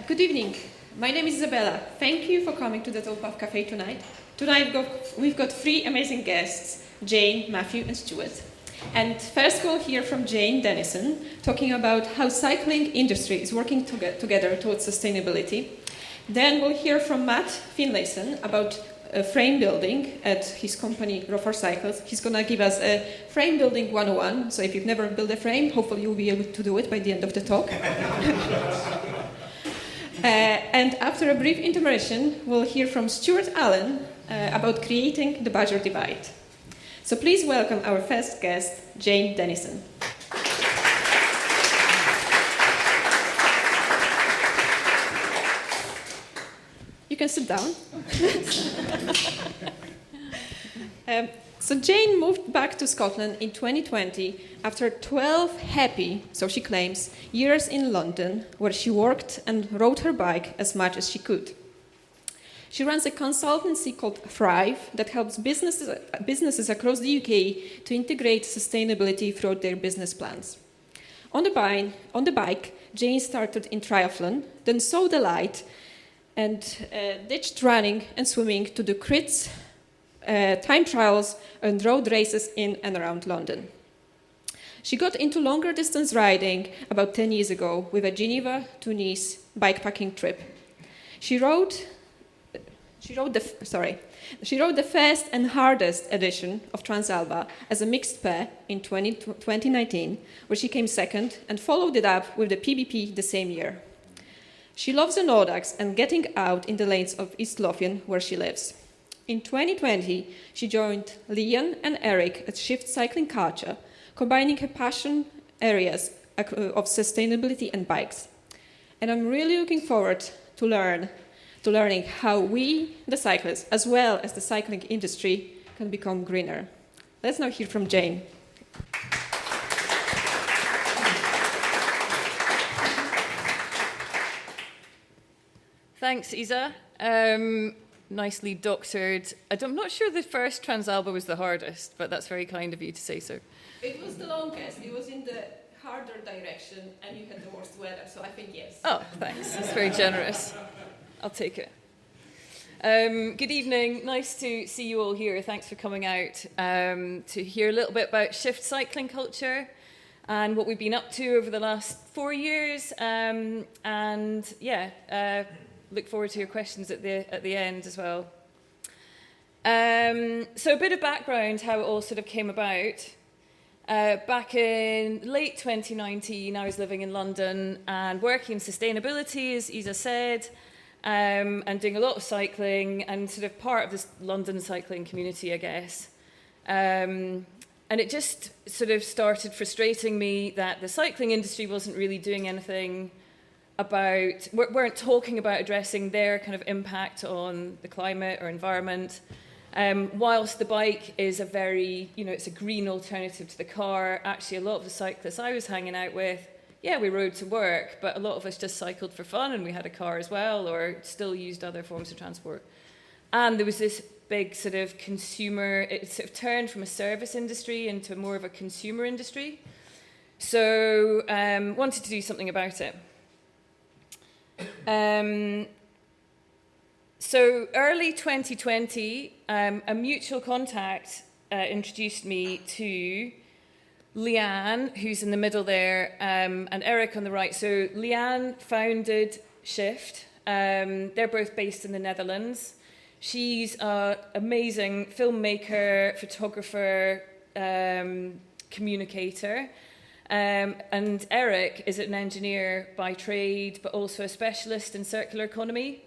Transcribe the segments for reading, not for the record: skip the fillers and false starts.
Good evening. My name is Isabella. Thank you for coming to the Towpath Cafe tonight. Tonight we've got three amazing guests, Jane, Matthew and Stuart. And first we'll hear from Jane Dennyson, talking about how cycling industry is working together towards sustainability. Then we'll hear from Matt Finlayson about frame building at his company Rover Cycles. He's going to give us a frame building 101. So if you've never built a frame, hopefully you'll be able to do it by the end of the talk. And after a brief intermission, we'll hear from Stu Allan about creating the Badger Divide. So please welcome our first guest, Jane Dennyson. You can sit down. So Jane moved back to Scotland in 2020 after 12 happy, so she claims, years in London, where she worked and rode her bike as much as she could. She runs a consultancy called Thrive that helps businesses across the UK to integrate sustainability throughout their business plans. On the bike, Jane started in triathlon, then saw the light and ditched running and swimming to do crits, time trials and road races in and around London. She got into longer distance riding about 10 years ago with a Geneva to Nice bikepacking trip. She rode the first and hardest edition of Transalba as a mixed pair in 2019, where she came second and followed it up with the PBP the same year. She loves the Nordax and getting out in the lanes of East Lothian, where she lives. In 2020, she joined Leon and Eric at Shift Cycling Culture, combining her passion areas of sustainability and bikes. And I'm really looking forward to learning how we, the cyclists, as well as the cycling industry, can become greener. Let's now hear from Jane. Thanks, Isa. Nicely doctored. I'm not sure the first Transalba was the hardest, but that's very kind of you to say so. It was the longest. It was in the harder direction, and you had the worst weather, so I think yes. Oh, thanks. That's very generous. I'll take it. Good evening. Nice to see you all here. Thanks for coming out to hear a little bit about Shift Cycling Culture and what we've been up to over the last 4 years. Look forward to your questions at the end as well. So a bit of background, how it all sort of came about. Back in late 2019, I was living in London and working in sustainability, as Isa said, and doing a lot of cycling and sort of part of this London cycling community, I guess. And it just sort of started frustrating me that the cycling industry wasn't really doing anything weren't talking about addressing their kind of impact on the climate or environment. Whilst the bike is it's a green alternative to the car, actually a lot of the cyclists I was hanging out with, we rode to work, but a lot of us just cycled for fun and we had a car as well, or still used other forms of transport. And there was this big sort of it sort of turned from a service industry into more of a consumer industry. So wanted to do something about it. So early 2020, a mutual contact introduced me to Leanne, who's in the middle there, and Eric on the right. So Leanne founded Shift. They're both based in the Netherlands. She's an amazing filmmaker, photographer, communicator. And Eric is an engineer by trade, but also a specialist in circular economy.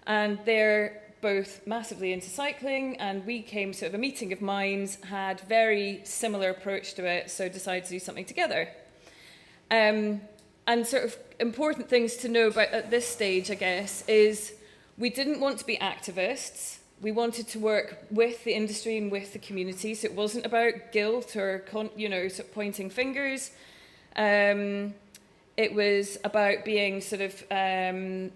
And they're both massively into cycling, and we came sort of a meeting of minds, had very similar approach to it, so decided to do something together. And sort of important things to know about at this stage, I guess, is we didn't want to be activists. We wanted to work with the industry and with the community, so it wasn't about guilt or sort of pointing fingers. It was about being sort of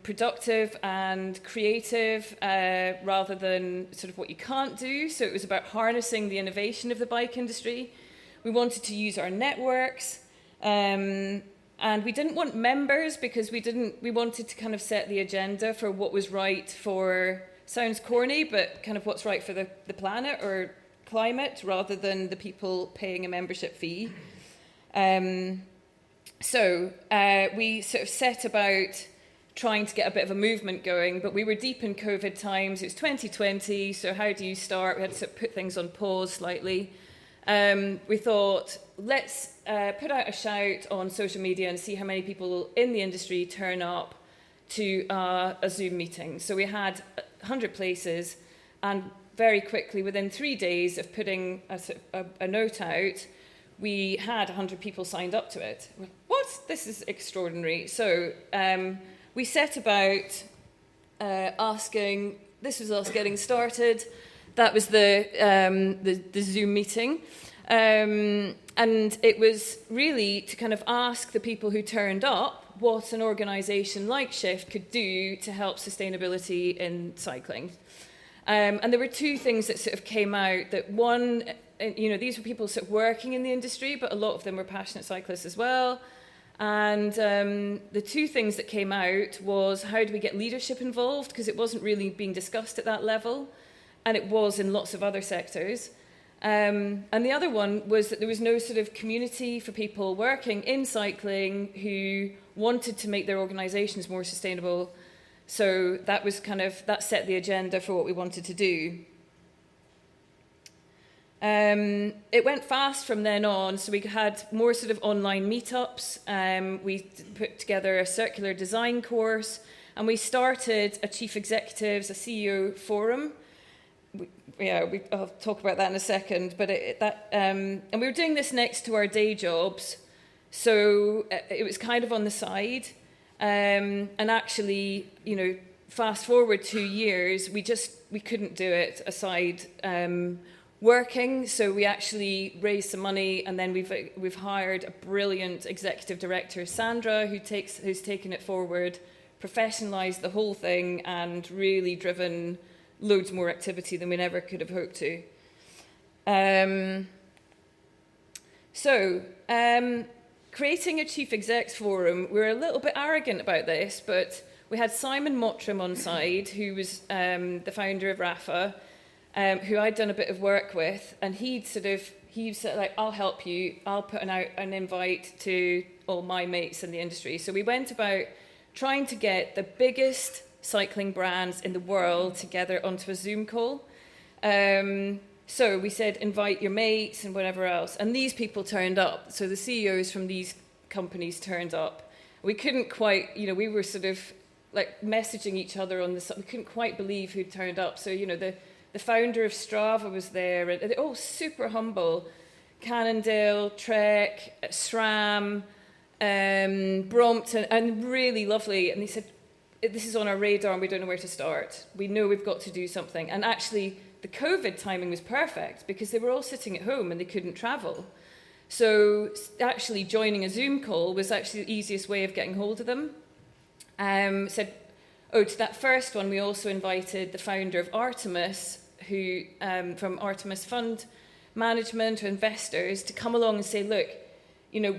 productive and creative rather than sort of what you can't do. So it was about harnessing the innovation of the bike industry. We wanted to use our networks And we didn't want members because we wanted to kind of set the agenda for what was right for, sounds corny, but kind of what's right for the planet or climate rather than the people paying a membership fee. So we sort of set about trying to get a bit of a movement going, but we were deep in COVID times. It was 2020, so how do you start? We had to sort of put things on pause slightly. We thought, let's put out a shout on social media and see how many people in the industry turn up to a Zoom meeting. So we had 100 places, and very quickly, within 3 days of putting a note out, we had 100 people signed up to it. What? This is extraordinary. So we set about asking, this was us getting started. That was the Zoom meeting. And it was really to kind of ask the people who turned up what an organisation like Shift could do to help sustainability in cycling. And there were two things that sort of came out. That one, these were people sort of working in the industry, but a lot of them were passionate cyclists as well. And the two things that came out was, how do we get leadership involved? Because it wasn't really being discussed at that level, and it was in lots of other sectors. And the other one was that there was no sort of community for people working in cycling who wanted to make their organisations more sustainable. So that was that set the agenda for what we wanted to do. It went fast from then on, so we had more sort of online meetups. We put together a circular design course, and we started a chief executives, a CEO forum. I'll talk about that in a second. But and we were doing this next to our day jobs, so it was kind of on the side. And actually, fast forward 2 years, we couldn't do it aside working. So we actually raised some money, and then we've hired a brilliant executive director, Sandra, who's taken it forward, professionalised the whole thing, and really driven loads more activity than we never could have hoped to. Creating a chief execs forum, we were a little bit arrogant about this, but we had Simon Mottram on side, who was the founder of Rafa, who I'd done a bit of work with, and he said, like, I'll help you, I'll put out an invite to all my mates in the industry. So we went about trying to get the biggest cycling brands in the world together onto a Zoom call. So we said, invite your mates and whatever else. And these people turned up. So the CEOs from these companies turned up. We couldn't quite, we were sort of like messaging each other on this. We couldn't quite believe who'd turned up. So, the founder of Strava was there. And they're all super humble. Cannondale, Trek, SRAM, Brompton, and really lovely. And they said, this is on our radar and we don't know where to start. We know we've got to do something. And actually, the COVID timing was perfect because they were all sitting at home and they couldn't travel. So actually joining a Zoom call was actually the easiest way of getting hold of them. To that first one, we also invited the founder of Artemis, who from Artemis Fund Management or investors, to come along and say, look,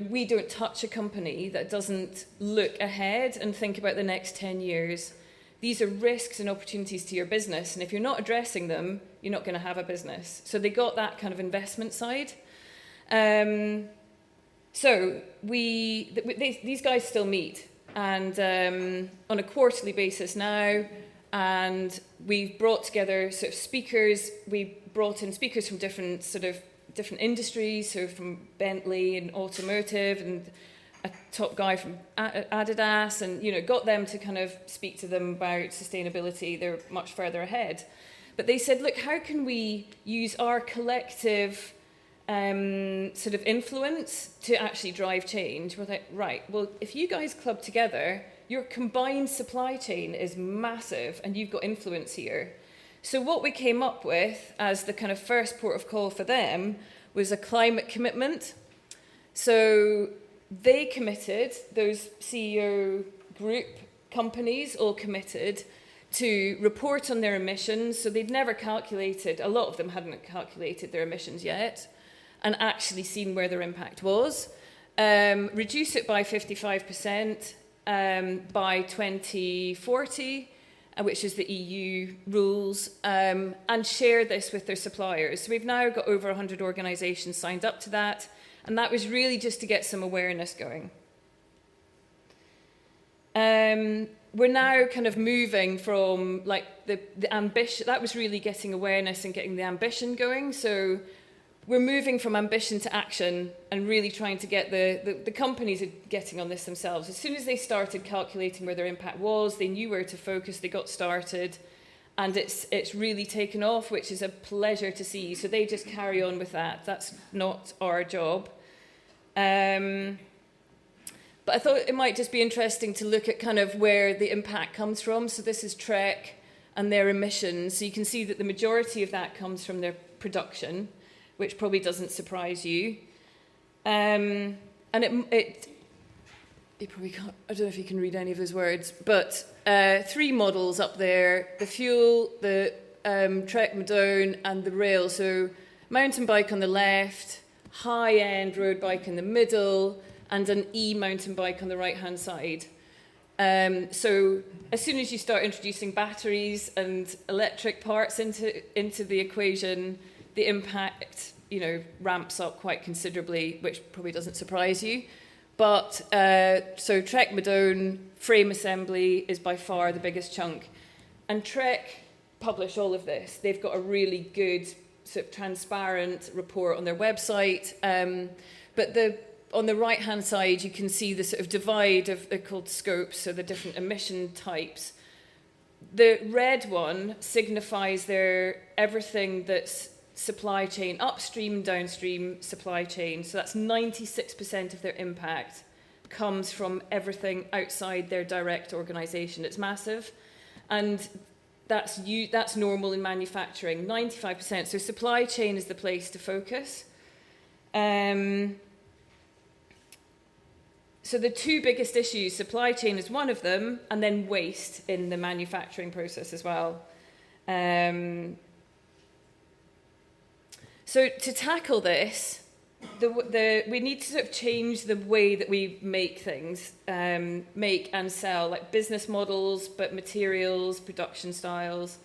we don't touch a company that doesn't look ahead and think about the next 10 years. These are risks and opportunities to your business, and if you're not addressing them, you're not going to have a business. So they got that kind of investment side. These guys still meet, and on a quarterly basis now, and we've brought together sort of speakers. We brought in speakers from different industries, so from Bentley and automotive, and a top guy from Adidas, and got them to kind of speak to them about sustainability. They're much further ahead. But they said, look, how can we use our collective sort of influence to actually drive change? We're like, right, well, if you guys club together, your combined supply chain is massive and you've got influence here. So what we came up with as the kind of first port of call for them was a climate commitment. So they committed, those CEO group companies all committed to report on their emissions. So they'd never calculated, a lot of them hadn't calculated their emissions yet, and actually seen where their impact was. reduce it by 55% by 2040, which is the EU rules, and share this with their suppliers. So we've now got over 100 organisations signed up to that, and that was really just to get some awareness going. We're now kind of moving from like the ambition, that was really getting awareness and getting the ambition going. So we're moving from ambition to action and really trying to get the companies are getting on this themselves. As soon as they started calculating where their impact was, they knew where to focus, they got started, and it's really taken off, which is a pleasure to see. So they just carry on with that. That's not our job. But I thought it might just be interesting to look at kind of where the impact comes from. So this is Trek and their emissions. So you can see that the majority of that comes from their production, which probably doesn't surprise you. And you probably can't, I don't know if you can read any of those words, but 3 models up there, the fuel, the Trek Madone and the rail. So mountain bike on the left, high-end road bike in the middle, and an e-mountain bike on the right-hand side. So as soon as you start introducing batteries and electric parts into the equation, the impact, ramps up quite considerably, which probably doesn't surprise you. But so Trek Madone frame assembly is by far the biggest chunk. And Trek publish all of this. They've got a really good sort of transparent report on their website. But on the right-hand side, you can see the sort of divide of, they're called scopes, so the different emission types. The red one signifies everything that's supply chain, upstream, downstream supply chain. So that's 96% of their impact comes from everything outside their direct organisation. It's massive. And that's normal in manufacturing, 95%. So supply chain is the place to focus. So the 2 biggest issues, supply chain is one of them, and then waste in the manufacturing process as well. So to tackle this, we need to sort of change the way that we make things, make and sell, like business models, but materials, production styles.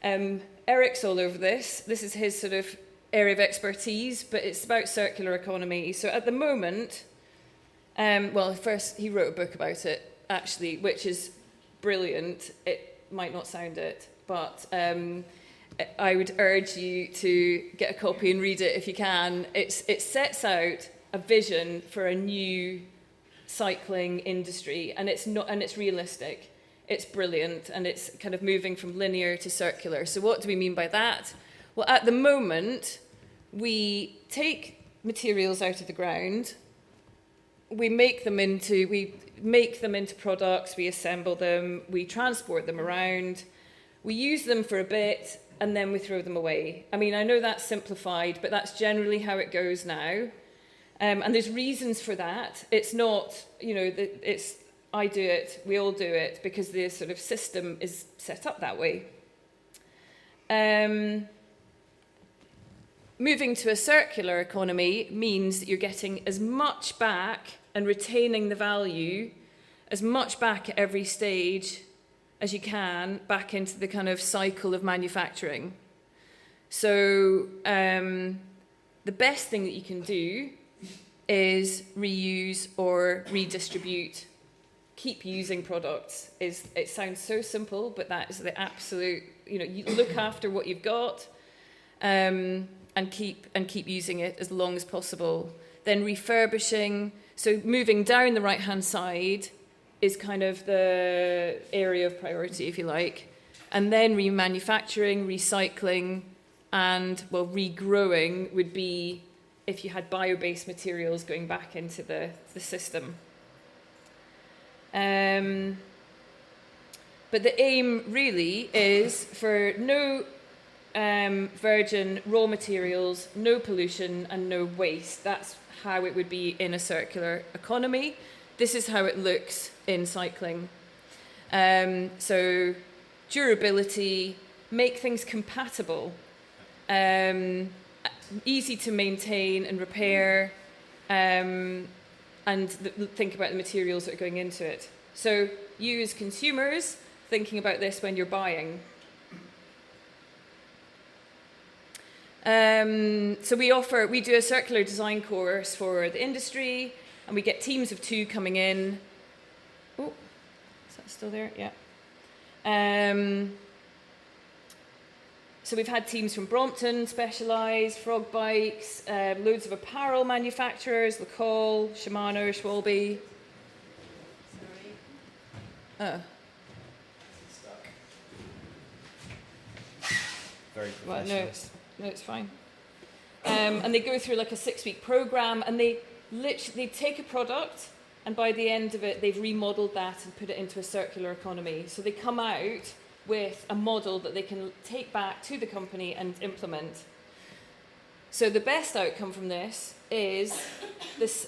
Eric's all over this. This is his sort of area of expertise, but it's about circular economy. So at the moment, first he wrote a book about it, actually, which is brilliant. It might not sound it, but I would urge you to get a copy and read it if you can. It sets out a vision for a new cycling industry, and it's realistic. It's brilliant, and it's kind of moving from linear to circular. So what do we mean by that? Well, at the moment, we take materials out of the ground, we make them into products, we assemble them, we transport them around, we use them for a bit, and then we throw them away. I mean, I know that's simplified, but that's generally how it goes now. And there's reasons for that. It's not, it's I do it, we all do it, because the sort of system is set up that way. Moving to a circular economy means that you're getting as much back and retaining the value, as much back at every stage as you can back into the kind of cycle of manufacturing. So the best thing that you can do is reuse or redistribute. Keep using products. It sounds so simple, but that is the absolute, you look after what you've got and keep using it as long as possible. Then refurbishing, so moving down the right-hand side is kind of the area of priority, if you like. And then remanufacturing, recycling, and, regrowing would be if you had bio-based materials going back into the system. But the aim really is for no virgin raw materials, no pollution, and no waste. That's how it would be in a circular economy. This is how it looks in cycling. So durability, make things compatible, easy to maintain and repair, and think about the materials that are going into it. So you as consumers, thinking about this when you're buying. So we do a circular design course for the industry, and we get teams of 2 coming in. Oh, is that still there? Yeah. So we've had teams from Brompton, Specialized, Frog Bikes, loads of apparel manufacturers, Lacoste, Shimano, Schwalbe. Sorry. Oh. Stuck. Very professional. Well, no, it's fine. And they go through like a 6-week program, and they take a product, and by the end of it, they've remodeled that and put it into a circular economy. So they come out with a model that they can take back to the company and implement. So the best outcome from this is this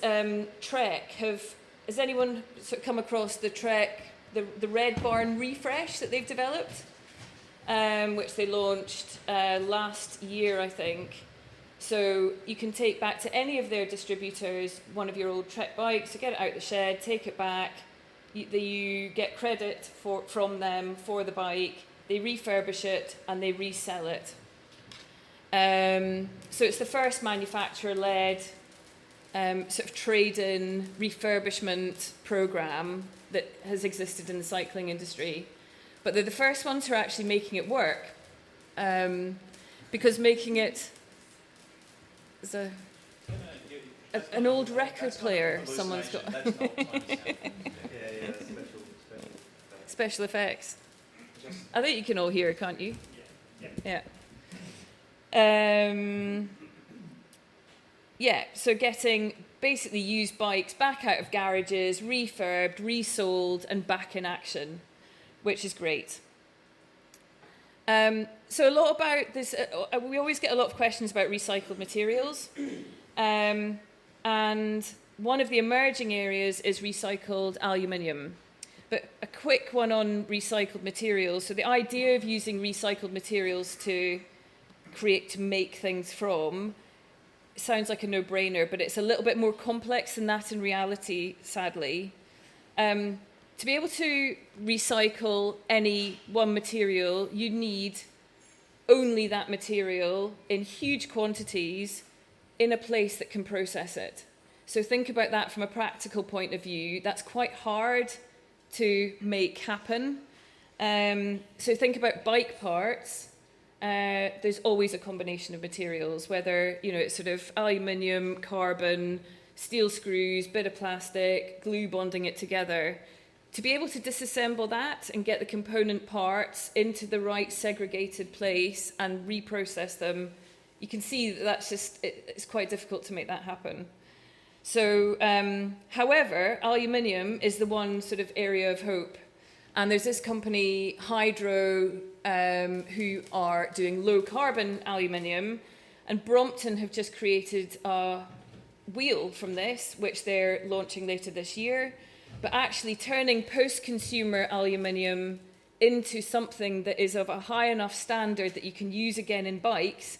Trek. Has anyone come across the Trek, the Red Barn refresh that they've developed? Which they launched last year, I think. So you can take back to any of their distributors one of your old Trek bikes, so get it out the shed, take it back, you get credit from them for the bike, they refurbish it and they resell it. So it's the first manufacturer-led sort of trade-in refurbishment program that has existed in the cycling industry. But they're the first ones who are actually making it work. Because making it is an old record player someone's got. Special effects. I think you can all hear, can't you? Yeah. So getting basically used bikes back out of garages, refurbed, resold, and back in action, which is great. So a lot about this, we always get a lot of questions about recycled materials. And one of the emerging areas is recycled aluminium. But a quick one on recycled materials. So the idea of using recycled materials to make things from sounds like a no-brainer, but it's a little bit more complex than that in reality, sadly. To be able to recycle any one material, you need only that material in huge quantities in a place that can process it. So think about that from a practical point of view. That's quite hard to make happen. So think about bike parts. There's always a combination of materials, whether it's sort of aluminium, carbon, steel screws, bit of plastic, glue bonding it together. To be able to disassemble that and get the component parts into the right segregated place and reprocess them, you can see that it's quite difficult to make that happen. So, however, aluminium is the one sort of area of hope. And there's this company, Hydro, who are doing low carbon aluminium, and Brompton have just created a wheel from this, which they're launching later this year. But actually turning post-consumer aluminium into something that is of a high enough standard that you can use again in bikes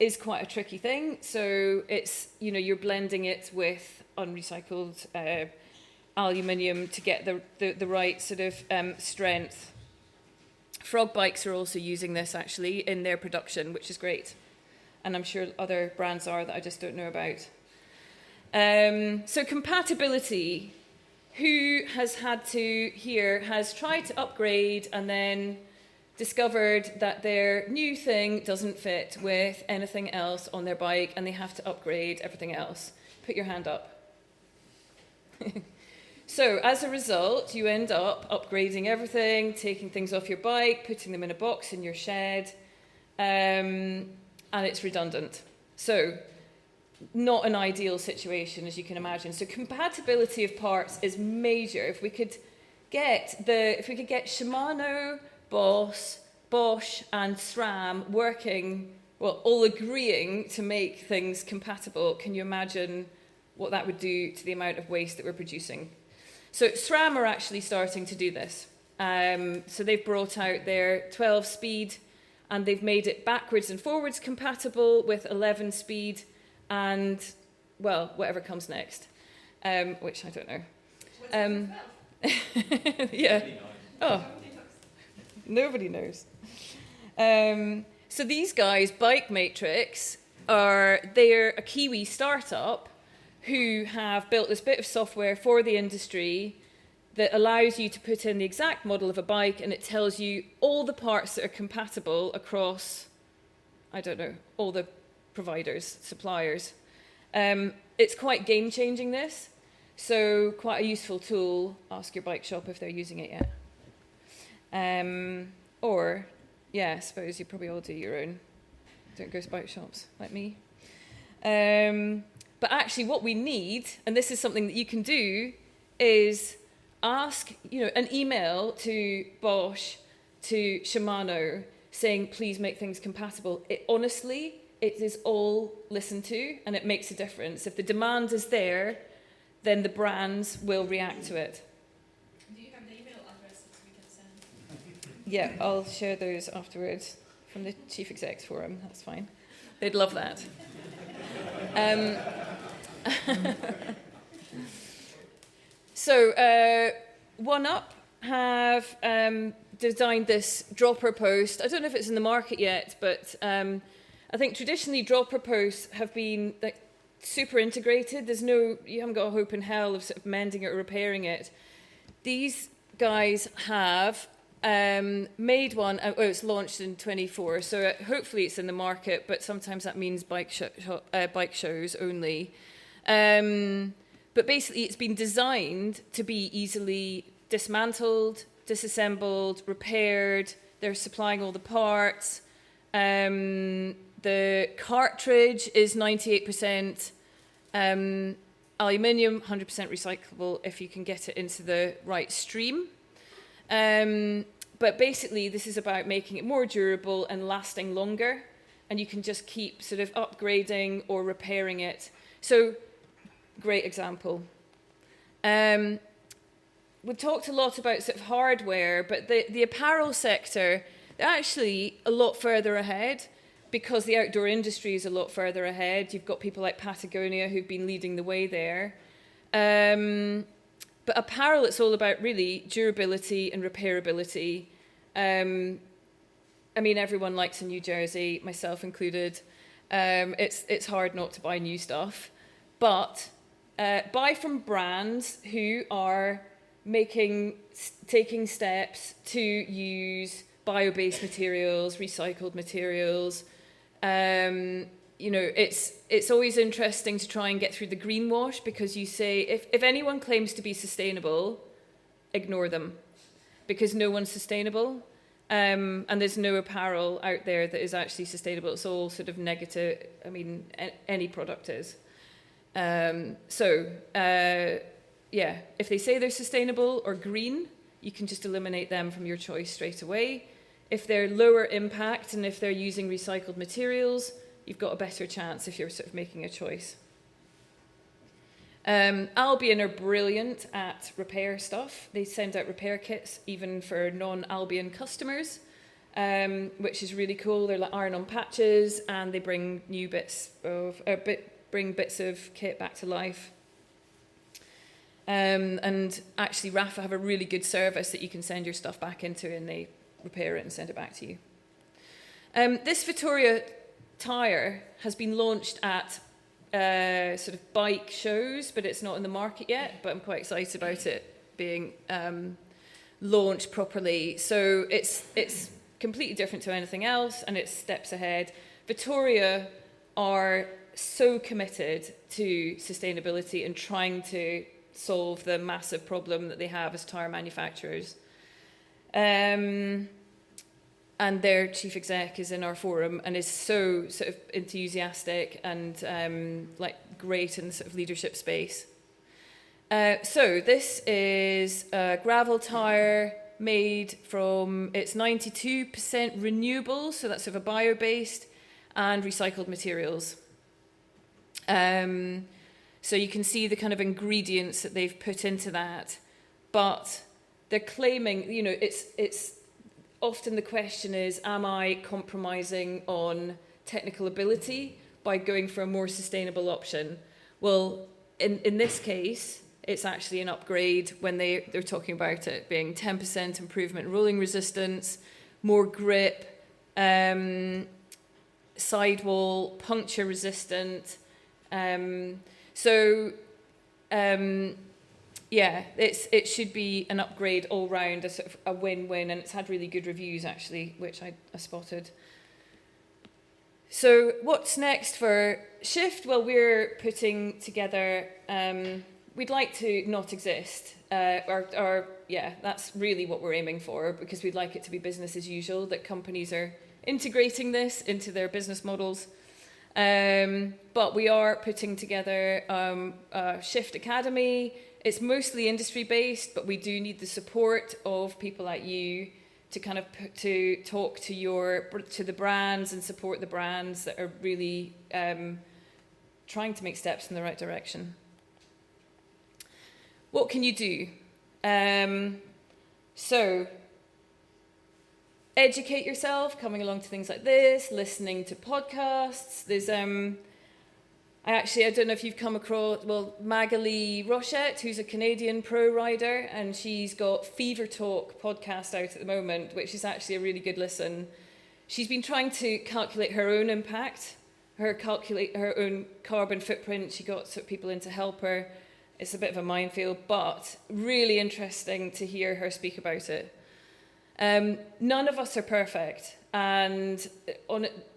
is quite a tricky thing. So it's, you're blending it with unrecycled aluminium to get the right sort of strength. Frog Bikes are also using this actually in their production, which is great. And I'm sure other brands are that I just don't know about. So compatibility. Who has tried to upgrade and then discovered that their new thing doesn't fit with anything else on their bike and they have to upgrade everything else? Put your hand up. So as a result, you end up upgrading everything, taking things off your bike, putting them in a box in your shed, and it's redundant. So not an ideal situation, as you can imagine. So compatibility of parts is major. If we could get Shimano, Bosch, and SRAM working, all agreeing to make things compatible, can you imagine what that would do to the amount of waste that we're producing? So SRAM are actually starting to do this. So they've brought out their 12-speed, and they've made it backwards and forwards compatible with 11-speed, and, whatever comes next. which I don't know. Yeah. Oh, nobody knows. So these guys, Bike Matrix, they're a Kiwi startup who have built this bit of software for the industry that allows you to put in the exact model of a bike, and it tells you all the parts that are compatible across, I don't know, all the providers, suppliers. It's quite game-changing, this. So quite a useful tool. Ask your bike shop if they're using it yet. Or, yeah, I suppose you probably all do your own. Don't go to bike shops like me. But actually what we need, and this is something that you can do, is ask, an email to Bosch, to Shimano, saying, please make things compatible. Honestly, it is all listened to, and it makes a difference. If the demand is there, then the brands will react to it. Do you have the email addresses we can send? Yeah, I'll share those afterwards from the Chief Execs Forum. That's fine. They'd love that. So, OneUp have designed this dropper post. I don't know if it's in the market yet, but I think traditionally dropper posts have been super integrated. You haven't got a hope in hell of sort of mending it or repairing it. These guys have made one. It's launched in 24, so hopefully it's in the market. But sometimes that means bike shows only. But basically, it's been designed to be easily dismantled, disassembled, repaired. They're supplying all the parts. The cartridge is 98% aluminium, 100% recyclable if you can get it into the right stream. But basically, this is about making it more durable and lasting longer. And you can just keep sort of upgrading or repairing it. So, great example. We've talked a lot about sort of hardware, but the apparel sector, they're actually a lot further ahead because the outdoor industry is a lot further ahead. You've got people like Patagonia who've been leading the way there. But apparel, it's all about really durability and repairability. I mean, everyone likes a new jersey, myself included. It's hard not to buy new stuff. But buy from brands who are taking steps to use bio-based materials, recycled materials. It's always interesting to try and get through the greenwash because you say, if anyone claims to be sustainable, ignore them because no one's sustainable. And there's no apparel out there that is actually sustainable. It's all sort of negative. I mean, any product is. If they say they're sustainable or green, you can just eliminate them from your choice straight away. If they're lower impact and if they're using recycled materials, you've got a better chance if you're sort of making a choice. Albion are brilliant at repair stuff. They send out repair kits even for non-Albion customers, which is really cool. They're like iron-on patches, and they bring bits of kit back to life. And actually, Rafa have a really good service that you can send your stuff back into, and they repair it and send it back to you. This Vittoria tyre has been launched at sort of bike shows, but it's not in the market yet, but I'm quite excited about it being launched properly. So it's completely different to anything else, and it's steps ahead. Vittoria are so committed to sustainability and trying to solve the massive problem that they have as tyre manufacturers. And their chief exec is in our forum and is so sort of enthusiastic and great in the sort of leadership space. So this is a gravel tyre made from, it's 92% renewable, so that's sort of a bio-based, and recycled materials. So you can see the kind of ingredients that they've put into that, but they're claiming, it's often the question is, am I compromising on technical ability by going for a more sustainable option? Well, in this case, it's actually an upgrade when they're talking about it being 10% improvement in rolling resistance, more grip, sidewall, puncture resistant. It should be an upgrade all round, a sort of a win-win, and it's had really good reviews actually, which I spotted. So what's next for Shift? Well, we're putting together, we'd like to not exist, that's really what we're aiming for, because we'd like it to be business as usual, that companies are integrating this into their business models. But we are putting together a Shift Academy. It's mostly industry-based, but we do need the support of people like you to kind of talk to the brands and support the brands that are really trying to make steps in the right direction. What can you do? So, educate yourself, coming along to things like this, listening to podcasts. There's I don't know if you've come across, Magali Rochette, who's a Canadian pro rider, and she's got Fever Talk podcast out at the moment, which is actually a really good listen. She's been trying to calculate her own impact, calculate her own carbon footprint. She got sort of people in to help her. It's a bit of a minefield, but really interesting to hear her speak about it. None of us are perfect, and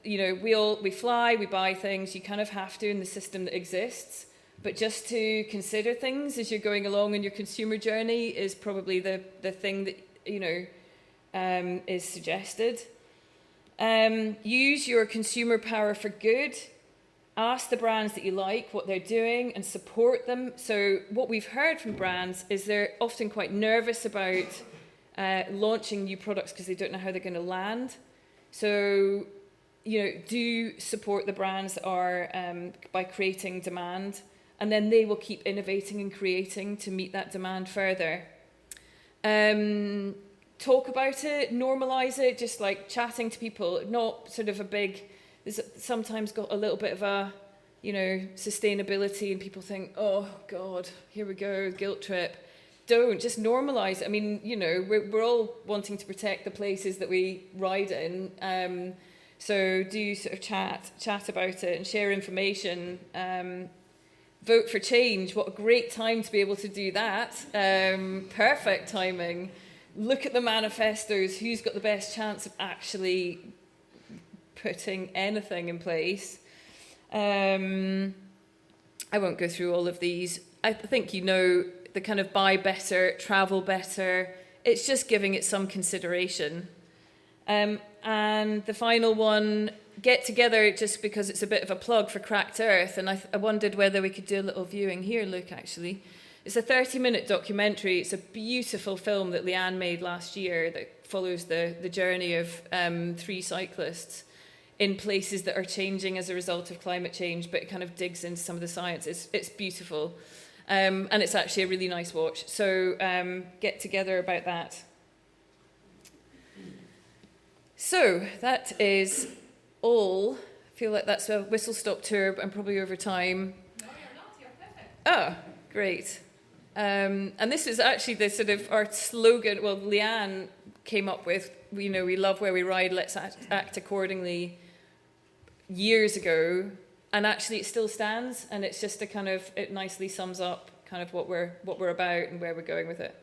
we fly, we buy things. You kind of have to in the system that exists, but just to consider things as you're going along in your consumer journey is probably the thing that is suggested. Use your consumer power for good. Ask the brands that you like what they're doing and support them. So what we've heard from brands is they're often quite nervous about launching new products because they don't know how they're going to land. So, do support the brands that are by creating demand, and then they will keep innovating and creating to meet that demand further. Talk about it, normalize it, just like chatting to people, not sort of there's sometimes got a little bit of a, sustainability, and people think, oh God, here we go, guilt trip. Don't, just normalise it. I mean, we're all wanting to protect the places that we ride in. So do sort of chat about it and share information. Vote for change. What a great time to be able to do that. Perfect timing. Look at the manifestos. Who's got the best chance of actually putting anything in place? I won't go through all of these. I think the kind of buy better, travel better. It's just giving it some consideration. And the final one, get together, just because it's a bit of a plug for Cracked Earth. And I wondered whether we could do a little viewing here. Look, actually. It's a 30-minute documentary. It's a beautiful film that Leanne made last year that follows the journey of 3 cyclists in places that are changing as a result of climate change, but it kind of digs into some of the science. It's beautiful. And it's actually a really nice watch. So get together about that. So that is all. I feel like that's a whistle-stop tour, but I'm probably over time. No, you're not. You're perfect. Oh, great. And this is actually the sort of our slogan. Well, Leanne came up with, we love where we ride, let's act accordingly, years ago. And actually it still stands, and it's just it nicely sums up kind of what we're about and where we're going with it.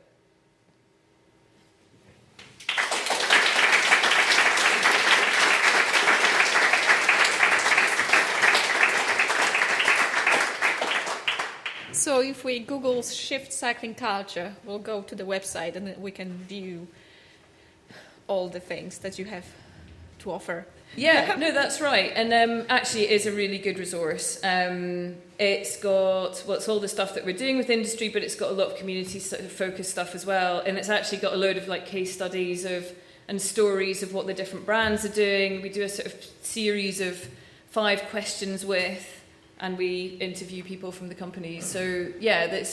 So if we Google Shift Cycling Culture, we'll go to the website and then we can view all the things that you have to offer. Yeah, no, that's right. And actually it is a really good resource. It's got all the stuff that we're doing with industry, but it's got a lot of community focused stuff as well. And it's actually got a load of case studies and stories of what the different brands are doing. We do a sort of series of 5 questions and we interview people from the companies. So yeah, it's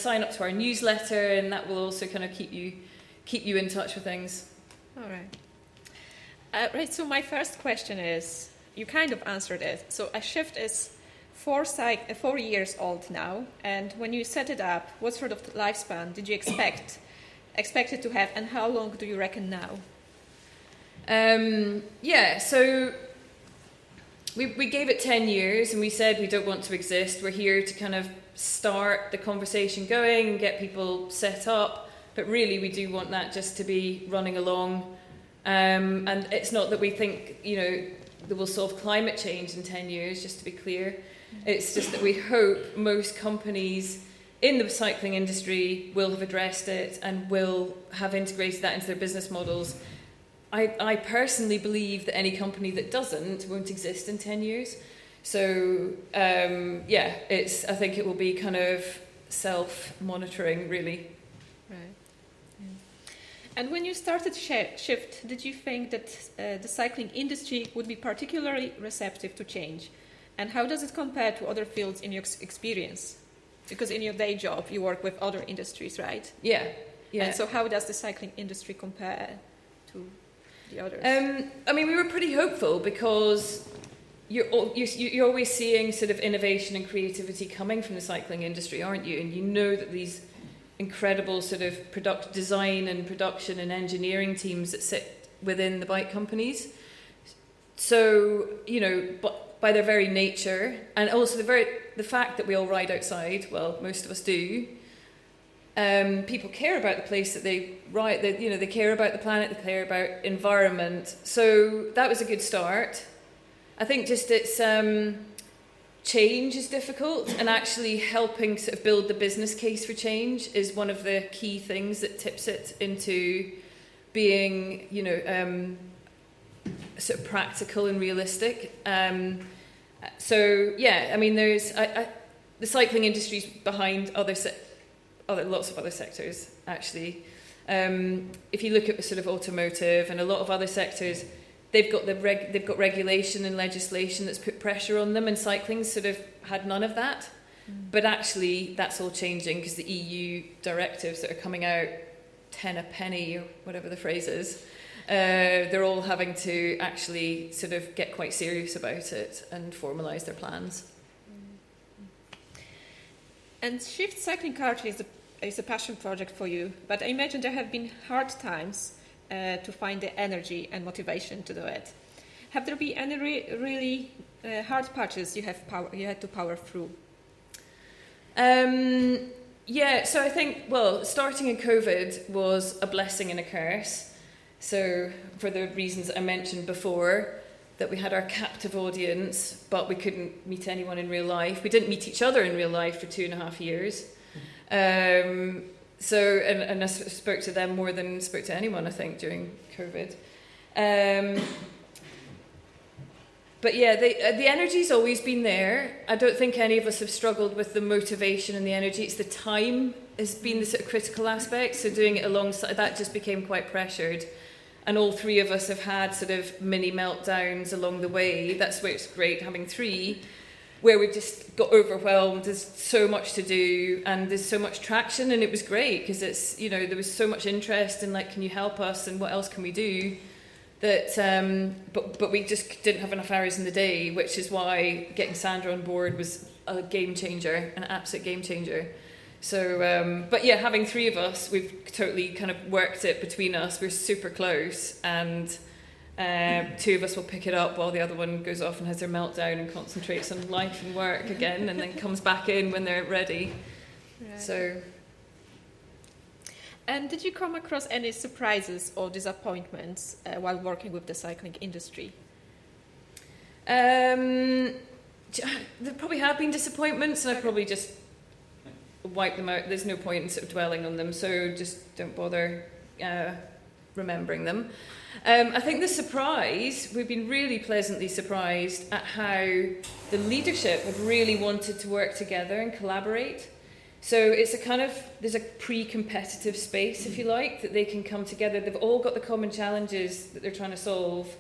sign up to our newsletter, and that will also kind of keep you in touch with things. All right. Right, so my first question is, you kind of answered it. So a shift is 4 years old now, and when you set it up, what sort of lifespan did you expect it to have, and how long do you reckon now? So we gave it 10 years and we said we don't want to exist. We're here to kind of start the conversation going and get people set up, but really we do want that just to be running along. And it's not that we think, that we'll solve climate change in 10 years, just to be clear. It's just that we hope most companies in the recycling industry will have addressed it and will have integrated that into their business models. I personally believe that any company that doesn't won't exist in 10 years. So, I think it will be kind of self-monitoring, really. Right. Yeah. And when you started Shift, did you think that the cycling industry would be particularly receptive to change? And how does it compare to other fields in your experience? Because in your day job, you work with other industries, right? Yeah. And so how does the cycling industry compare to the others? We were pretty hopeful because you're always seeing sort of innovation and creativity coming from the cycling industry, aren't you? And you know that these incredible sort of design and production and engineering teams that sit within the bike companies. So, but by their very nature, and also the fact that we all ride outside, well, most of us do, people care about the place that they ride. They care about the planet, they care about environment. So that was a good start. I think just it's change is difficult, and actually helping sort of build the business case for change is one of the key things that tips it into being, sort of practical and realistic. There's the cycling industry's behind lots of other sectors actually. If you look at the sort of automotive and a lot of other sectors, they've got regulation and legislation that's put pressure on them, and cycling's sort of had none of that. But actually, that's all changing because the EU directives that are coming out, 10 a penny or whatever the phrase is. They're all having to actually sort of get quite serious about it and formalise their plans. And Shift Cycling Culture is a passion project for you, but I imagine there have been hard times to find the energy and motivation to do it. Have there been any really hard patches you had to power through? So I think, starting in COVID was a blessing and a curse. So for the reasons that I mentioned before, that we had our captive audience, but we couldn't meet anyone in real life. We didn't meet each other in real life for 2.5 years. And I spoke to them more than spoke to anyone, I think, during COVID. The energy's always been there. I don't think any of us have struggled with the motivation and the energy. It's the time has been the sort of critical aspect. So doing it alongside that just became quite pressured. And all three of us have had sort of mini meltdowns along the way. That's where it's great having three, where we just got overwhelmed. There's so much to do and there's so much traction, and it was great because it's, there was so much interest in can you help us and what else can we do? That, but we just didn't have enough hours in the day, which is why getting Sandra on board was a game changer, an absolute game changer. So, having three of us, we've totally kind of worked it between us. We're super close, and two of us will pick it up while the other one goes off and has their meltdown and concentrates on life and work again, and then comes back in when they're ready. Right. So. And did you come across any surprises or disappointments while working with the cycling industry? There probably have been disappointments, and I've probably just wiped them out. There's no point in sort of dwelling on them, so just don't bother remembering them. I think the surprise, we've been really pleasantly surprised at how the leadership have really wanted to work together and collaborate. So it's there's a pre-competitive space, if you like, that they can come together. They've all got the common challenges that they're trying to solve.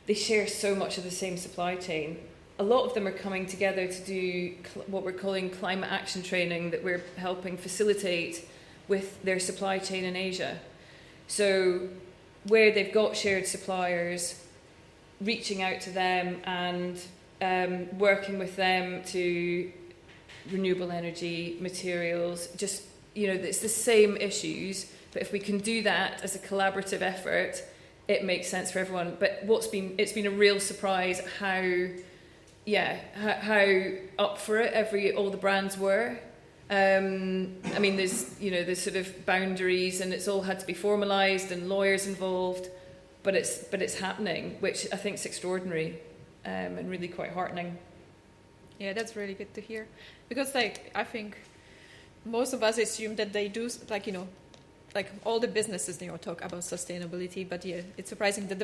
They share so much of the same supply chain. A lot of them are coming together to do what we're calling climate action training that we're helping facilitate with their supply chain in Asia. So where they've got shared suppliers, reaching out to them and working with them to renewable energy, materials, just, it's the same issues, but if we can do that as a collaborative effort, it makes sense for everyone. But it's been a real surprise how up for it all the brands were. There's sort of boundaries, and it's all had to be formalised and lawyers involved, but it's happening, which I think is extraordinary and really quite heartening. Yeah, that's really good to hear, because I think most of us assume that they do all the businesses talk about sustainability, but yeah, it's surprising that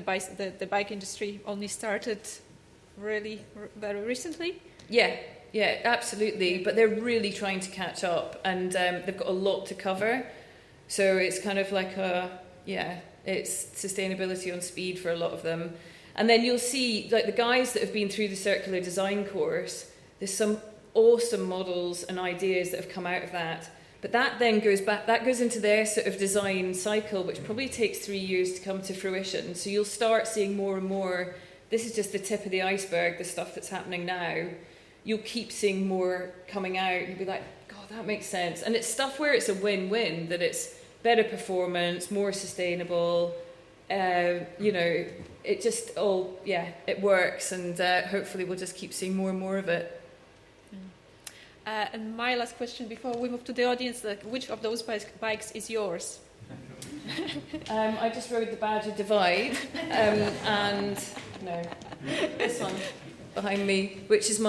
the bike industry only started really very recently. Yeah, absolutely. But they're really trying to catch up, and they've got a lot to cover. So it's kind of like it's sustainability on speed for a lot of them. And then you'll see, the guys that have been through the circular design course, there's some awesome models and ideas that have come out of that. But that then goes into their sort of design cycle, which probably takes 3 years to come to fruition. So you'll start seeing more and more. This is just the tip of the iceberg, the stuff that's happening now. You'll keep seeing more coming out. You'll be like, God, that makes sense. And it's stuff where it's a win-win, that it's better performance, more sustainable. It just it works, and hopefully we'll just keep seeing more and more of it. And my last question before we move to the audience, which of those bikes is yours? I just rode the Badger Divide, and this one behind me, which is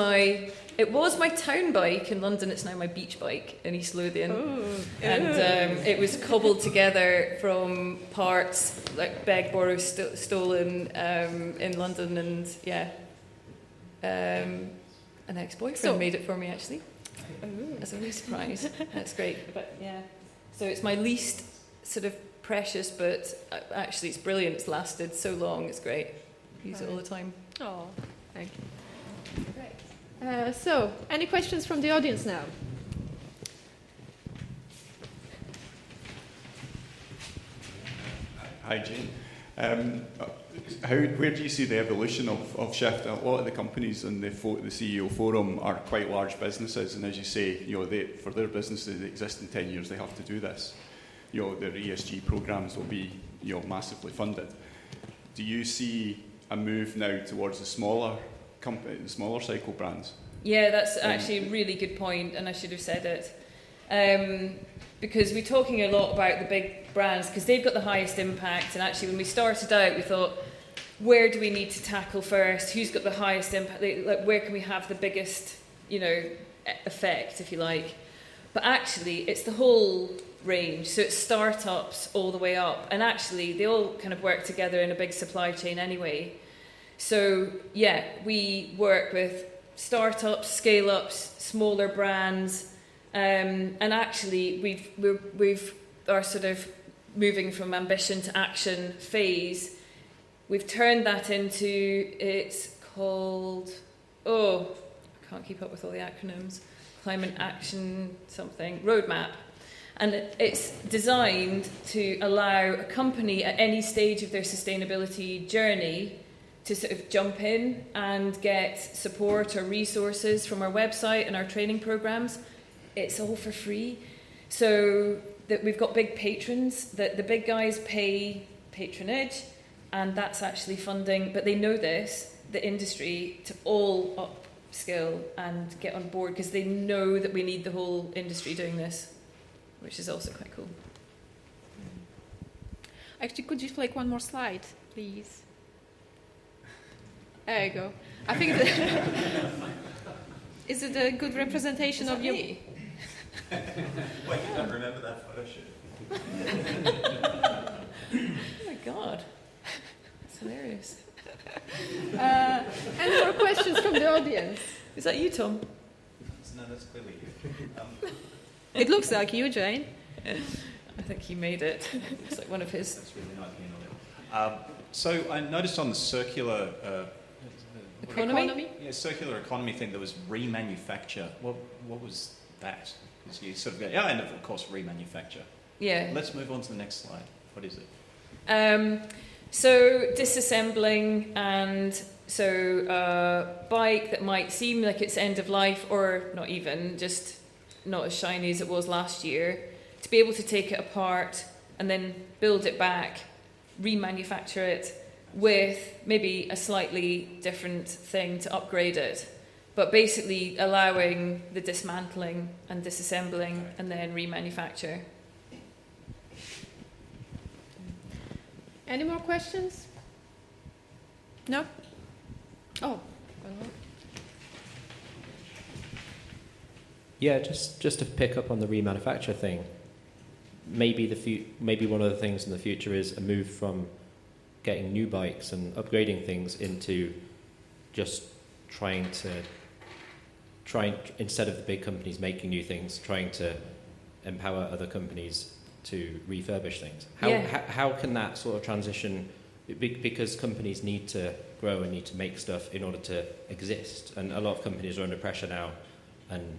it was my town bike in London. It's now my beach bike in East Lothian. And it was cobbled together from parts like begged, borrowed, stolen in London, and an ex-boyfriend made it for me actually. As a wee surprise. That's great. But so it's my least sort of precious, but actually it's brilliant. It's lasted so long. It's great. Use it all the time. Oh, thank you. Great. So, any questions from the audience now? Hi, Jane. Where do you see the evolution of Shift? A lot of the companies in the CEO forum are quite large businesses, and as you say, for their businesses that exist in 10 years, they have to do this. Their ESG programs will be massively funded. Do you see a move now towards the smaller cycle brands? Yeah, that's actually a really good point, and I should have said it. Because we're talking a lot about the big brands, because they've got the highest impact, and actually when we started out, we thought, where do we need to tackle first? Who's got the highest impact? Where can we have the biggest, effect, if you like? But actually, it's the whole range. So it's startups all the way up, and actually they all kind of work together in a big supply chain anyway. So we work with startups, scale-ups, smaller brands, and actually we've our sort of moving from ambition to action phase. We've turned that into, it's called, I can't keep up with all the acronyms, Climate Action something, Roadmap. And it's designed to allow a company at any stage of their sustainability journey to sort of jump in and get support or resources from our website and our training programs. It's all for free. So that we've got big patrons, that the big guys pay patronage, and that's actually funding, but they know this, the industry, to all upskill and get on board, because they know that we need the whole industry doing this, which is also quite cool. Actually, could you flick one more slide, please? There you go. I think is it a good representation of you? Wait, I don't remember that photo shoot. Oh my God. That's hilarious. Any more questions from the audience? Is that you, Tom? No, that's clearly you. It looks like you, Jane. I think he made it. It's like one of his. That's really nice being on it. So I noticed on the circular Economy? Yeah, circular economy thing, there was remanufacture. What was that? Because you sort of go, and of course remanufacture. Yeah. Let's move on to the next slide. What is it? So disassembling and So a bike that might seem like it's end of life, or not even, just not as shiny as it was last year, to be able to take it apart and then build it back, remanufacture it with maybe a slightly different thing to upgrade it. But basically allowing the dismantling and disassembling and then remanufacture. Any more questions? No? Oh. Yeah, just to pick up on the remanufacture thing. Maybe one of the things in the future is a move from getting new bikes and upgrading things into just trying instead of the big companies making new things, trying to empower other companies to refurbish things. How can that sort of transition, because companies need to grow and need to make stuff in order to exist, and a lot of companies are under pressure now, and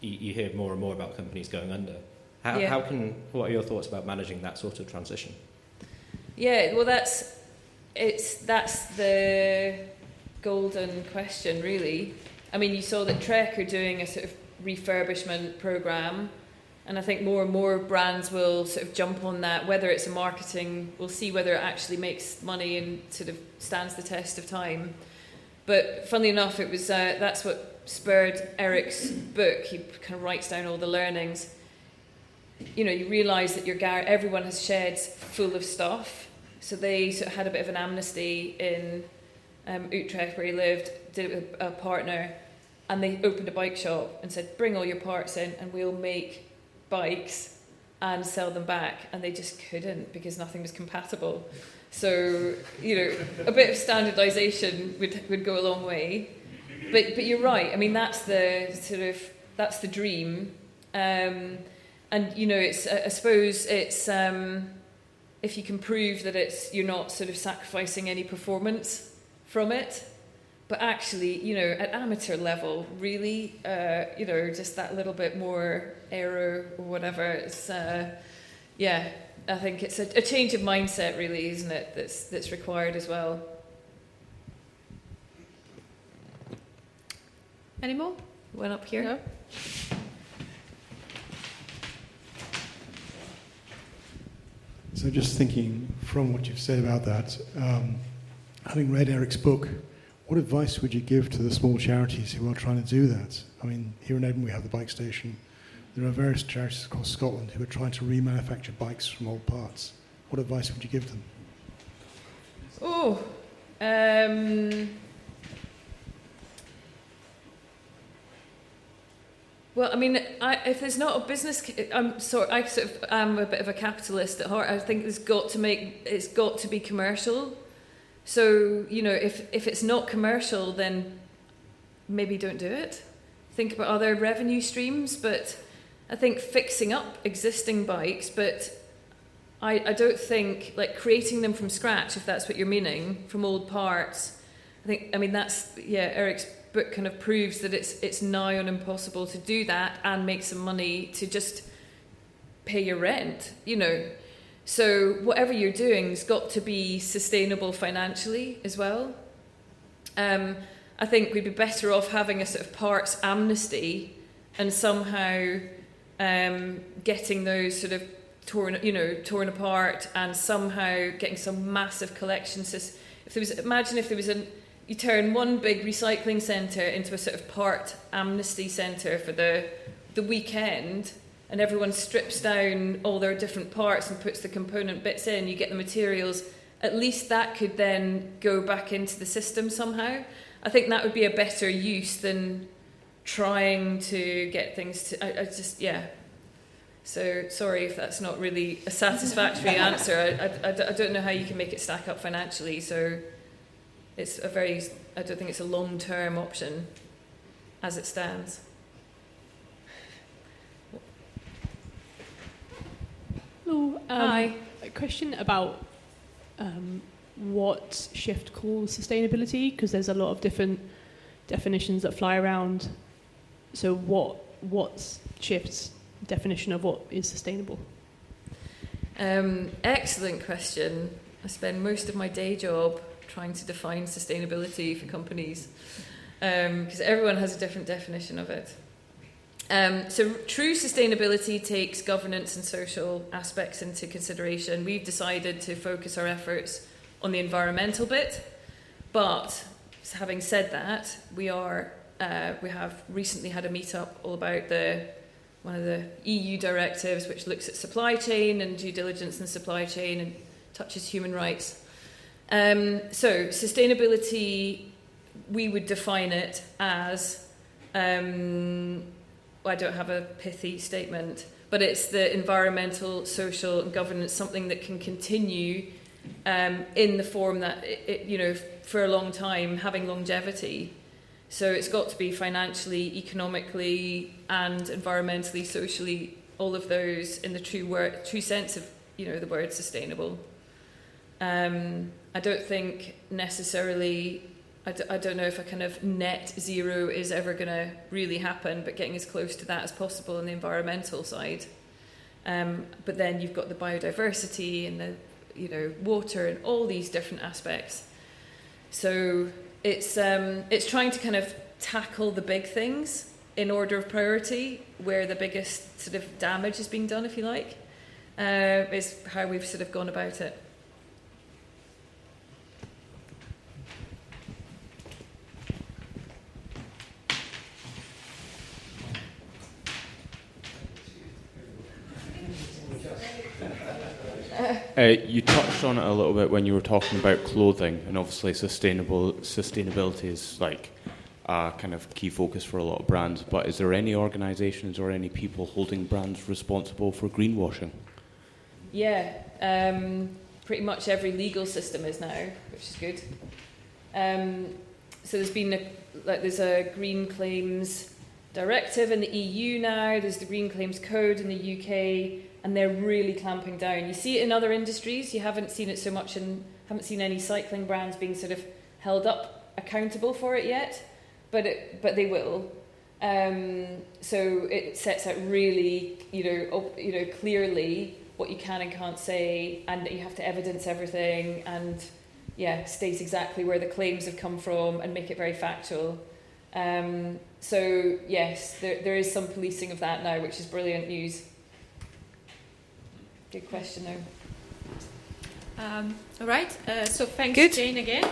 you hear more and more about companies going under. What are your thoughts about managing that sort of transition? Yeah, well, that's the golden question, really. I mean, you saw that Trek are doing a sort of refurbishment program, and I think more and more brands will sort of jump on that. Whether it's a marketing, we'll see whether it actually makes money and sort of stands the test of time. But funnily enough, it was that's what spurred Eric's book. He kind of writes down all the learnings. You know, you realise that everyone has sheds full of stuff. So they sort of had a bit of an amnesty in Utrecht, where he lived, did it with a partner, and they opened a bike shop and said, bring all your parts in and we'll make bikes and sell them back. And they just couldn't, because nothing was compatible. So, you know, a bit of standardisation would go a long way. But you're right. I mean, that's the dream. And, you know, it's I suppose it's if you can prove that you're not sort of sacrificing any performance from it, but actually, you know, at amateur level, really, you know, just that little bit more aero or whatever. It's I think it's a change of mindset, really, isn't it? That's required as well. Any more? One up here. No? So just thinking from what you've said about that, having read Eric's book, what advice would you give to the small charities who are trying to do that? I mean, here in Edinburgh we have the bike station. There are various charities across Scotland who are trying to remanufacture bikes from old parts. What advice would you give them? Well, I mean, if there's not a business, I'm a bit of a capitalist at heart. I think it's got to be commercial. So, you know, if it's not commercial, then maybe don't do it. Think about other revenue streams, but I think fixing up existing bikes, but I don't think, like, creating them from scratch, if that's what you're meaning, from old parts. Eric's book kind of proves that it's nigh on impossible to do that and make some money to just pay your rent, you know. So whatever you're doing has got to be sustainable financially as well. I think we'd be better off having a sort of parts amnesty and somehow getting those sort of torn apart, and somehow getting some massive collection system. Imagine if there was you turn one big recycling centre into a sort of part amnesty centre for the weekend, and everyone strips down all their different parts and puts the component bits in, you get the materials. At least that could then go back into the system somehow. I think that would be a better use than trying to get things to... So sorry if that's not really a satisfactory answer. I don't know how you can make it stack up financially, so it's I don't think it's a long-term option as it stands. Hello. Hi. A question about what Shift calls sustainability, because there's a lot of different definitions that fly around. So what's Shift's definition of what is sustainable? Excellent question. I spend most of my day job trying to define sustainability for companies, because everyone has a different definition of it. So true sustainability takes governance and social aspects into consideration. We've decided to focus our efforts on the environmental bit, but having said that, we have recently had a meetup all about one of the EU directives which looks at supply chain and due diligence in the supply chain and touches human rights. So sustainability, we would define it as, I don't have a pithy statement, but it's the environmental, social and governance, something that can continue in the form that, for a long time, having longevity. So it's got to be financially, economically and environmentally, socially, all of those in the true sense of, the word sustainable. I don't think necessarily, I don't know if a kind of net zero is ever going to really happen, but getting as close to that as possible on the environmental side. But then you've got the biodiversity and the water and all these different aspects. So it's trying to kind of tackle the big things in order of priority, where the biggest sort of damage is being done, if you like, is how we've sort of gone about it. You touched on it a little bit when you were talking about clothing, and obviously sustainability is like a kind of key focus for a lot of brands. But is there any organisations or any people holding brands responsible for greenwashing? Yeah, pretty much every legal system is now, which is good. So there's a green claims directive in the EU now. There's the Green Claims Code in the UK. And they're really clamping down. You see it in other industries. You haven't seen it so much haven't seen any cycling brands being sort of held up accountable for it yet, but they will. So it sets out really, clearly what you can and can't say, and that you have to evidence everything, and state exactly where the claims have come from, and make it very factual. So yes, there is some policing of that now, which is brilliant news. Good question, though. All right. So thanks, Good. Jane, again.